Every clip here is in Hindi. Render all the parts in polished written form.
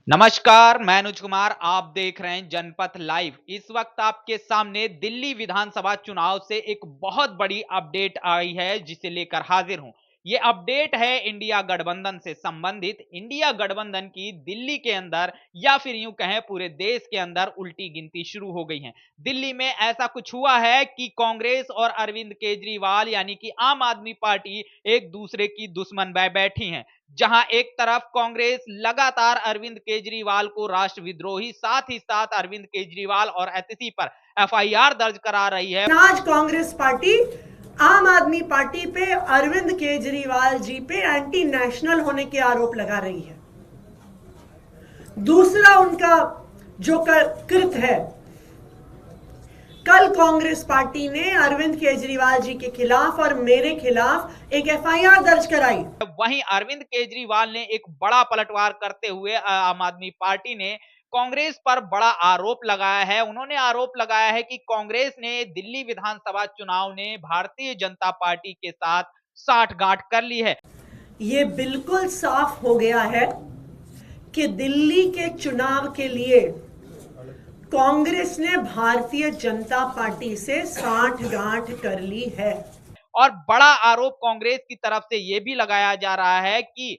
नमस्कार, मैं अनुज कुमार। आप देख रहे हैं जनपथ लाइव। इस वक्त आपके सामने दिल्ली विधानसभा चुनाव से एक बहुत बड़ी अपडेट आई है, जिसे लेकर हाजिर हूं। ये अपडेट है इंडिया गठबंधन से संबंधित। इंडिया गठबंधन की दिल्ली के अंदर या फिर यूं कहें पूरे देश के अंदर उल्टी गिनती शुरू हो गई है। दिल्ली में ऐसा कुछ हुआ है कि कांग्रेस और अरविंद केजरीवाल यानी कि आम आदमी पार्टी एक दूसरे की दुश्मन बन बैठी हैं। जहां एक तरफ कांग्रेस लगातार अरविंद केजरीवाल को राष्ट्रविद्रोही, साथ ही साथ अरविंद केजरीवाल और एसएससी पर एफआईआर दर्ज करा रही है। आज कांग्रेस पार्टी आम आदमी पार्टी पे अरविंद केजरीवाल जी पे एंटी नेशनल होने के आरोप लगा रही है। दूसरा उनका जो कृत है, कल कांग्रेस पार्टी ने अरविंद केजरीवाल जी के खिलाफ और मेरे खिलाफ एक एफआईआर दर्ज कराई। वहीं अरविंद केजरीवाल ने एक बड़ा पलटवार करते हुए आम आदमी पार्टी ने कांग्रेस पर बड़ा आरोप लगाया है। उन्होंने आरोप लगाया है कि कांग्रेस ने दिल्ली विधानसभा चुनाव ने भारतीय जनता पार्टी के साथ साठगांठ कर ली है। ये बिल्कुल साफ हो गया है कि दिल्ली के चुनाव के लिए कांग्रेस ने भारतीय जनता पार्टी से साठगांठ कर ली है। और बड़ा आरोप कांग्रेस की तरफ से यह भी लगाया जा रहा है कि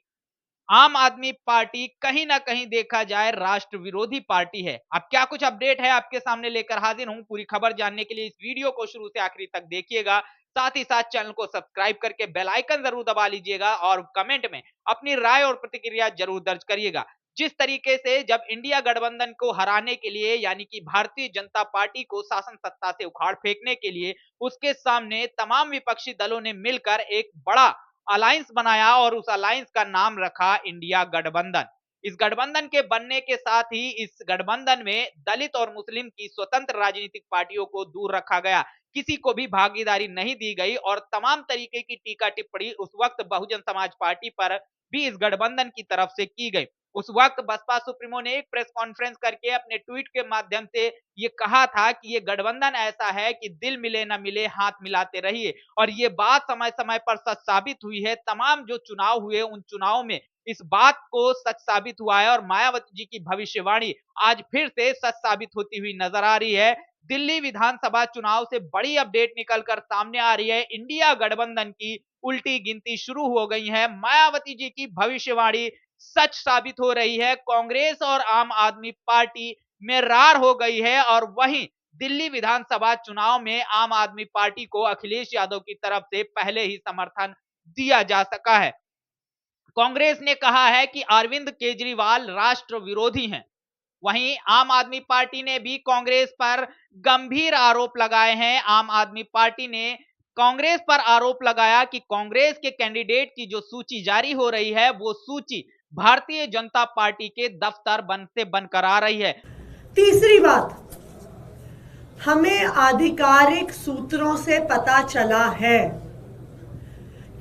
आम आदमी पार्टी कहीं ना कहीं देखा जाए राष्ट्र विरोधी पार्टी है। अब क्या कुछ अपडेट है आपके सामने लेकर हाजिर हूं। पूरी खबर जानने के लिए इस वीडियो को शुरू से आखिरी तक देखिएगा। साथ ही साथ चैनल को सब्सक्राइब करके बेल आइकन जरूर दबा लीजिएगा और कमेंट में अपनी राय और प्रतिक्रिया जरूर दर्ज करिएगा। जिस तरीके से जब इंडिया गठबंधन को हराने के लिए यानी कि भारतीय जनता पार्टी को शासन सत्ता से उखाड़ फेंकने के लिए उसके सामने तमाम विपक्षी दलों ने मिलकर एक बड़ा अलायंस बनाया और उस अलायंस का नाम रखा इंडिया गठबंधन। इस गठबंधन के बनने के साथ ही इस गठबंधन में दलित और मुस्लिम की स्वतंत्र राजनीतिक पार्टियों को दूर रखा गया। किसी को भी भागीदारी नहीं दी गई और तमाम तरीके की टीका टिप्पणी उस वक्त बहुजन समाज पार्टी पर भी इस गठबंधन की तरफ से की गई। उस वक्त बसपा सुप्रीमो ने एक प्रेस कॉन्फ्रेंस करके अपने ट्वीट के माध्यम से ये कहा था कि ये गठबंधन ऐसा है कि दिल मिले ना मिले हाथ मिलाते रहिए। और ये बात समय समय पर सच साबित हुई है। तमाम जो चुनाव हुए उन चुनाव में इस बात को सच साबित हुआ है और मायावती जी की भविष्यवाणी आज फिर से सच साबित होती हुई नजर आ रही है। दिल्ली विधानसभा चुनाव से बड़ी अपडेट निकलकर सामने आ रही है। इंडिया गठबंधन की उल्टी गिनती शुरू हो गई है। मायावती जी की भविष्यवाणी सच साबित हो रही है। कांग्रेस और आम आदमी पार्टी में रार हो गई है और वहीं दिल्ली विधानसभा चुनाव में आम आदमी पार्टी को अखिलेश यादव की तरफ से पहले ही समर्थन दिया जा सका है। कांग्रेस ने कहा है कि अरविंद केजरीवाल राष्ट्र विरोधी हैं। वहीं आम आदमी पार्टी ने भी कांग्रेस पर गंभीर आरोप लगाए हैं। आम आदमी पार्टी ने कांग्रेस पर आरोप लगाया कि कांग्रेस के कैंडिडेट की जो सूची जारी हो रही है वो सूची भारतीय जनता पार्टी के दफ्तर बंद से बनकर आ रही है। तीसरी बात, हमें आधिकारिक सूत्रों से पता चला है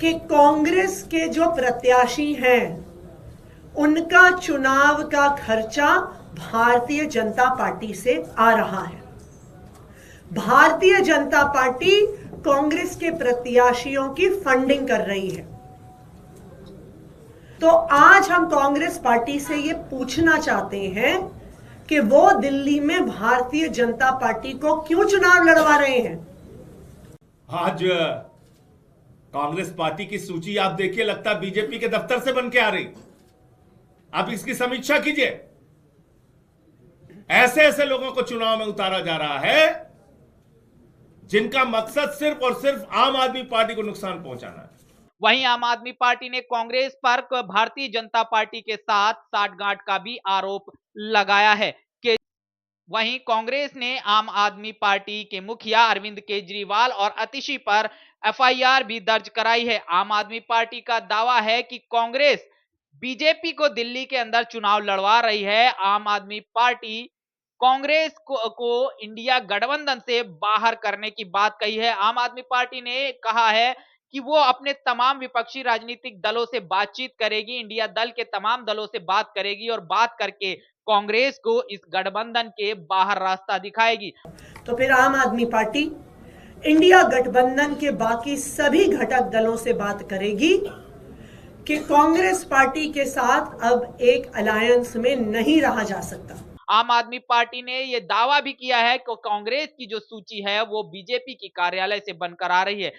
कि कांग्रेस के जो प्रत्याशी हैं उनका चुनाव का खर्चा भारतीय जनता पार्टी से आ रहा है। भारतीय जनता पार्टी कांग्रेस के प्रत्याशियों की फंडिंग कर रही है। तो आज हम कांग्रेस पार्टी से ये पूछना चाहते हैं कि वो दिल्ली में भारतीय जनता पार्टी को क्यों चुनाव लड़वा रहे हैं। आज कांग्रेस पार्टी की सूची आप देखिए, लगता है बीजेपी के दफ्तर से बन के आ रही। आप इसकी समीक्षा कीजिए। ऐसे ऐसे लोगों को चुनाव में उतारा जा रहा है जिनका मकसद सिर्फ और सिर्फ आम आदमी पार्टी को नुकसान पहुंचाना है। वहीं आम आदमी पार्टी ने कांग्रेस पर भारतीय जनता पार्टी के साथ साठगांठ का भी आरोप लगाया है। वहीं कांग्रेस ने आम आदमी पार्टी के मुखिया अरविंद केजरीवाल और आतिशी पर एफआईआर भी दर्ज कराई है। आम आदमी पार्टी का दावा है कि कांग्रेस बीजेपी को दिल्ली के अंदर चुनाव लड़वा रही है। आम आदमी पार्टी कांग्रेस को इंडिया गठबंधन से बाहर करने की बात कही है। आम आदमी पार्टी ने कहा है कि वो अपने तमाम विपक्षी राजनीतिक दलों से बातचीत करेगी, इंडिया दल के तमाम दलों से बात करेगी और बात करके कांग्रेस को इस गठबंधन के बाहर रास्ता दिखाएगी। तो फिर आम आदमी पार्टी इंडिया गठबंधन के बाकी सभी घटक दलों से बात करेगी कि कांग्रेस पार्टी के साथ अब एक अलायंस में नहीं रहा जा सकता। आम आदमी पार्टी ने यह दावा भी किया है कि कांग्रेस की जो सूची है वो बीजेपी की कार्यालय से बनकर आ रही है।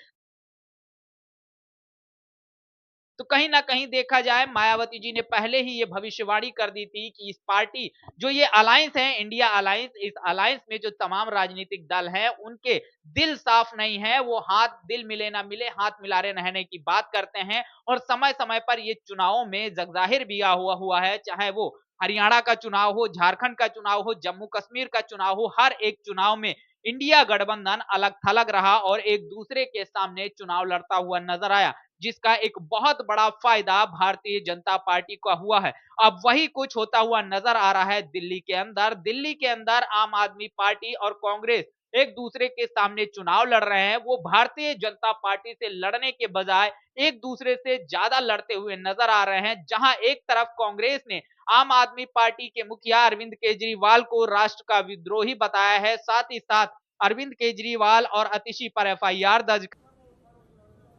तो कहीं ना कहीं देखा जाए मायावती जी ने पहले ही ये भविष्यवाणी कर दी थी कि इस पार्टी जो ये अलायंस है इंडिया अलायंस, इस अलायंस में जो तमाम राजनीतिक दल हैं उनके दिल साफ नहीं है, वो हाथ दिल मिले ना मिले हाथ मिलारे रहने की बात करते हैं और समय समय पर ये चुनावों में जगजाहिर भी हुआ है, चाहे वो हरियाणा का चुनाव हो, झारखंड का चुनाव हो, जम्मू कश्मीर का चुनाव हो, हर एक चुनाव में इंडिया गठबंधन अलग थलग रहा और एक दूसरे के सामने चुनाव लड़ता हुआ नजर आया, जिसका एक बहुत बड़ा फायदा भारतीय जनता पार्टी को हुआ है। अब वही कुछ होता हुआ नजर आ रहा है दिल्ली के अंदर। दिल्ली के अंदर आम आदमी पार्टी और कांग्रेस एक दूसरे के सामने चुनाव लड़ रहे हैं। वो भारतीय जनता पार्टी से लड़ने के बजाय एक दूसरे से ज्यादा लड़ते हुए नजर आ रहे हैं। जहां एक तरफ कांग्रेस ने आम आदमी पार्टी के मुखिया अरविंद केजरीवाल को राष्ट्र का विद्रोही बताया है, साथ ही साथ अरविंद केजरीवाल और आतिशी पर एफआईआर दर्ज।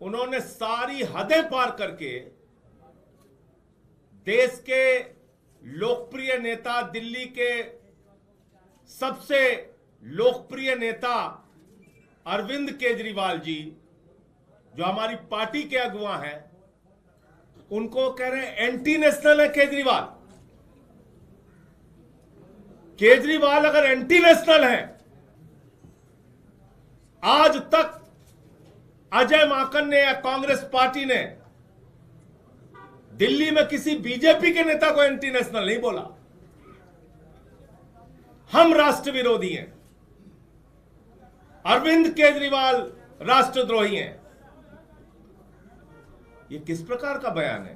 उन्होंने सारी हदें पार करके देश के लोकप्रिय नेता, दिल्ली के सबसे लोकप्रिय नेता अरविंद केजरीवाल जी, जो हमारी पार्टी के अगुवा हैं, उनको कह रहे हैं एंटी नेशनल है केजरीवाल। केजरीवाल अगर एंटी नेशनल है, आज तक अजय माकन ने या कांग्रेस पार्टी ने दिल्ली में किसी बीजेपी के नेता को एंटी नेशनल नहीं बोला। हम राष्ट्र विरोधी हैं, अरविंद केजरीवाल राष्ट्रद्रोही हैं। ये किस प्रकार का बयान है?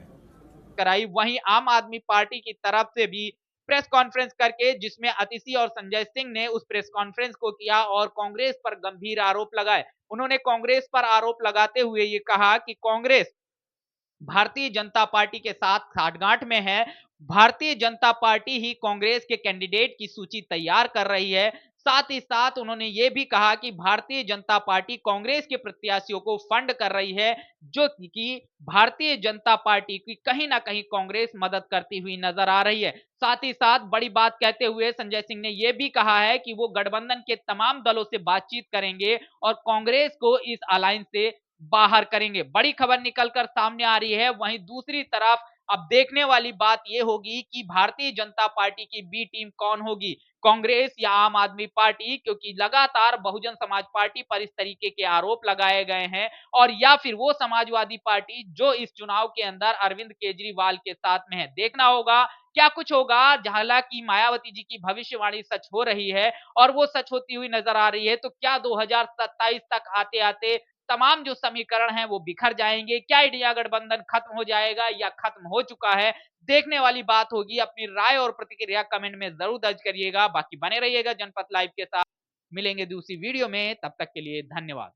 कराई। वहीं आम आदमी पार्टी की तरफ से भी प्रेस कॉन्फ्रेंस करके, जिसमें आतिशी और संजय सिंह ने उस प्रेस कॉन्फ्रेंस को किया और कांग्रेस पर गंभीर आरोप लगाए। उन्होंने कांग्रेस पर आरोप लगाते हुए ये कहा कि कांग्रेस भारतीय जनता पार्टी के साथ साठगांठ में है। भारतीय जनता पार्टी ही कांग्रेस के कैंडिडेट की सूची तैयार कर रही है। साथ ही साथ उन्होंने ये भी कहा कि भारतीय जनता पार्टी कांग्रेस के प्रत्याशियों को फंड कर रही है, जो कि भारतीय जनता पार्टी की कहीं ना कहीं कांग्रेस मदद करती हुई नजर आ रही है। साथ ही साथ बड़ी बात कहते हुए संजय सिंह ने यह भी कहा है कि वो गठबंधन के तमाम दलों से बातचीत करेंगे और कांग्रेस को इस अलायंस से बाहर करेंगे। बड़ी खबर निकलकर सामने आ रही है। वहीं दूसरी तरफ अब देखने वाली बात यह होगी कि भारतीय जनता पार्टी की बी टीम कौन होगी, कांग्रेस या आम आदमी पार्टी, क्योंकि लगातार बहुजन समाज पार्टी पर इस तरीके के आरोप लगाए गए हैं, और या फिर वो समाजवादी पार्टी जो इस चुनाव के अंदर अरविंद केजरीवाल के साथ में है। देखना होगा क्या कुछ होगा। हालांकि मायावती जी की भविष्यवाणी सच हो रही है और वो सच होती हुई नजर आ रही है, तो क्या 2027 तक आते आते तमाम जो समीकरण हैं वो बिखर जाएंगे? क्या इंडिया गठबंधन खत्म हो जाएगा या खत्म हो चुका है? देखने वाली बात होगी। अपनी राय और प्रतिक्रिया कमेंट में जरूर दर्ज करिएगा। बाकी बने रहिएगा जनपथ लाइव के साथ। मिलेंगे दूसरी वीडियो में, तब तक के लिए धन्यवाद।